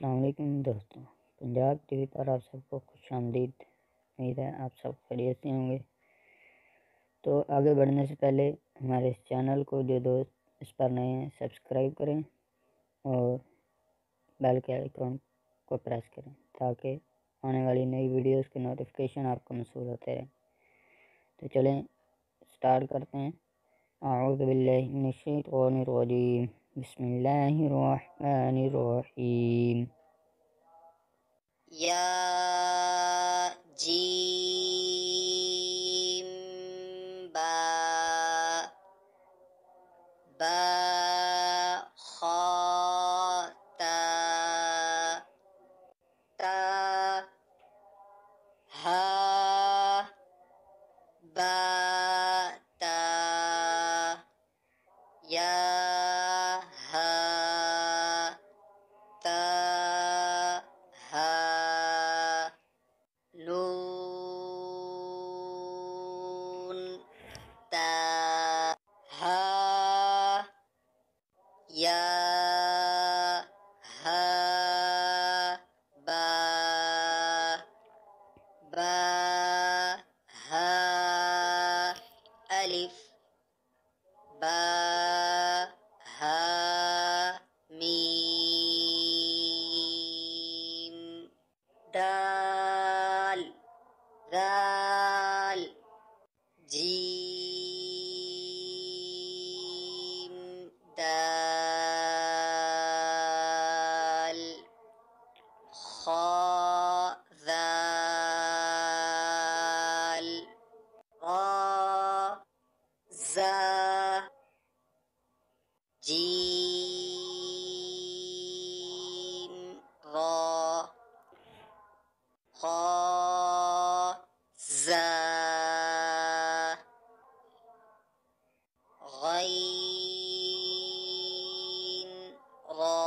अस्सलाम वालेकुम दोस्तों, पंजाब टीवी पर आप सबको खुशामदीद। उम्मीद है आप सब खैरियत से होंगे। तो आगे बढ़ने से पहले हमारे इस चैनल को जो दोस्त इस पर नए हैं सब्सक्राइब करें और बेल के आइकॉन को प्रेस करें ताकि आने वाली नई वीडियोस के नोटिफिकेशन आपको मौसूल होते रहें। तो चलें स्टार्ट करते हैं। अऊज़ु बिल्लाहि मिनश्शैतानिर रजीम, बिस्मिल्लाहिर रहमानिर रहीम। या जीम बा बा खा ता ता हा बा ता या हा ता हा नून ता हा या हा बा बा हा अलिफ बा हा मीम दाल दाल जीम दाल खा दाल रा जा जीम रा खा जा गैन रा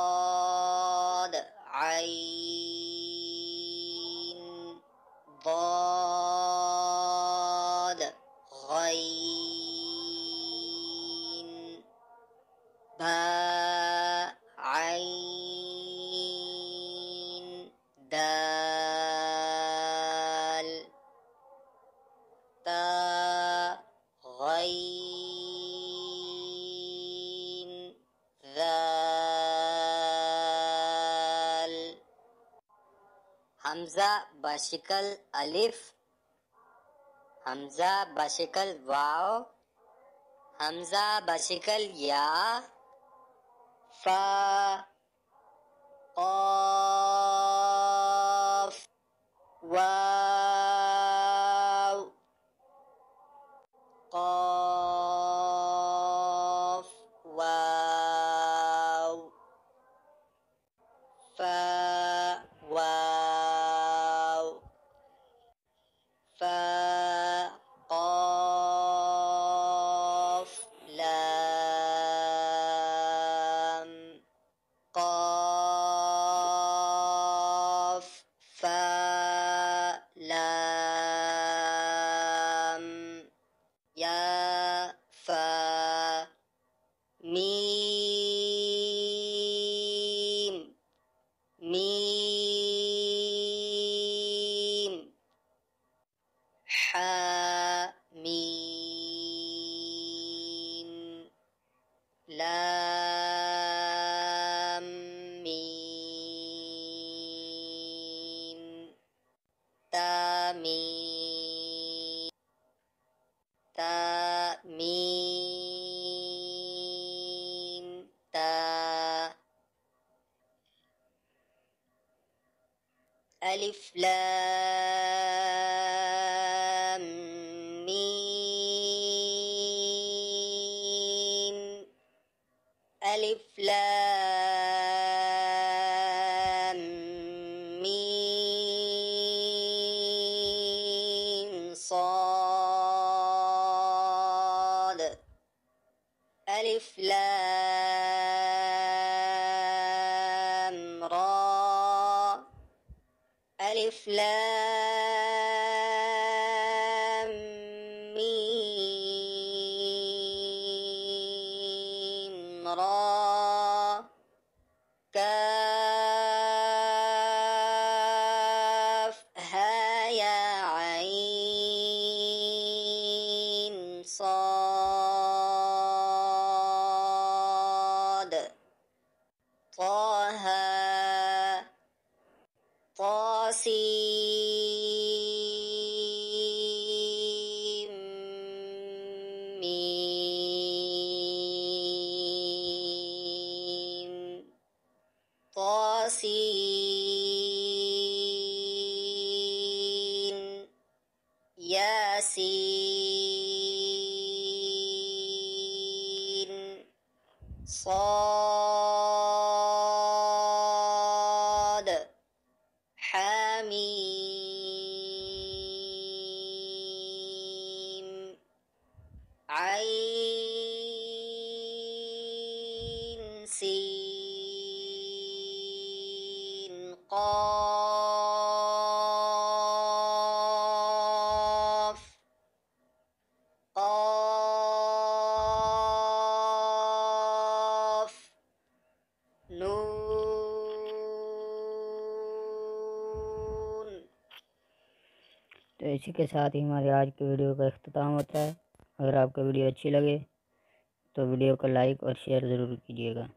صاد عين ضاد غين باء عين دال تاء غين ذال हमजा बशिकल अलिफ, हमजा बशिकल वाव, हमजा बशिकल या, फा क़ाफ वाव क़ाफ वाव फा वाव फा क़ाफ लाम क़ाफ फा लाम या फा मीम मीम हा मीम लाम मीम ता मीम ता मीम ता अलिफ लाम मीम अलिफ लाम मीम صاد अलिफ लाम را अलिफ लाम मीम را طاسيم ميم طاسين ياسين صاد حميم عين سين قاف قاف नून। तो इसी के साथ ही हमारे आज की वीडियो का इख्तिताम होता है। अगर आपको वीडियो अच्छी लगे तो वीडियो को लाइक और शेयर ज़रूर कीजिएगा।